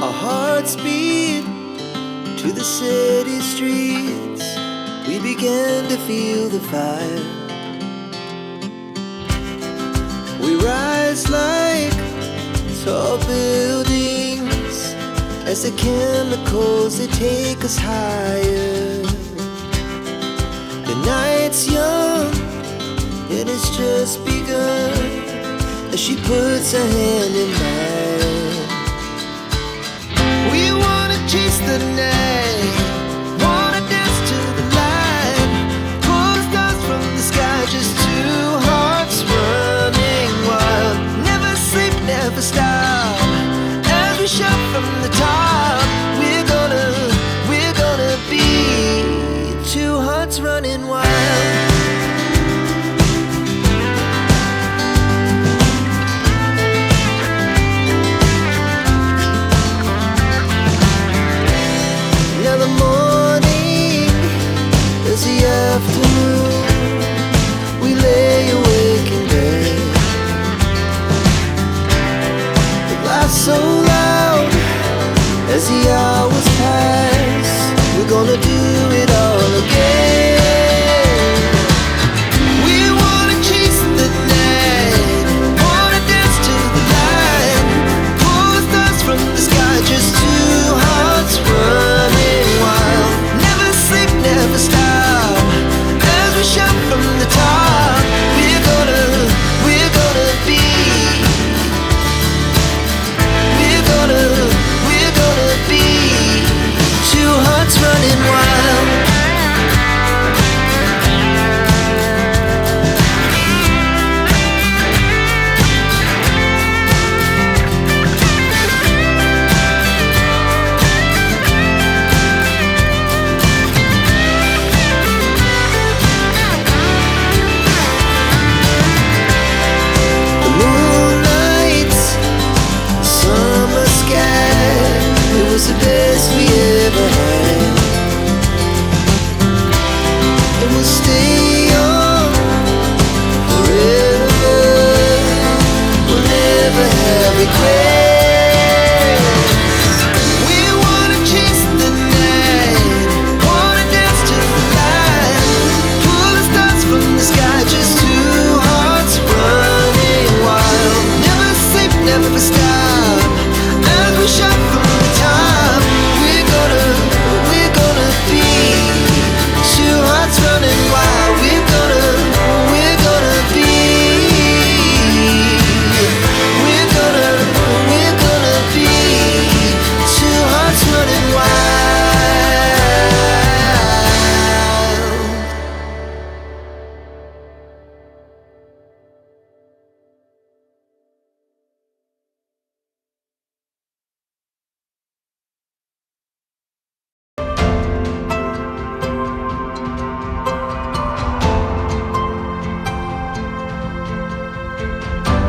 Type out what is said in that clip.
Our hearts beat to the city streets. We began to feel the fire. We rise like tall buildings as the chemicals, they take us higher. The night's young, it has just begun, as she puts her hand in mine. We wanna chase the night, wanna dance to the light, pull the stars from the sky, just two hearts running wild. Never sleep, never stop, as we shout from the top. We're gonna be two hearts running wild. Now the morning is the afternoon. We lay awake in bed. The laughs so loud as the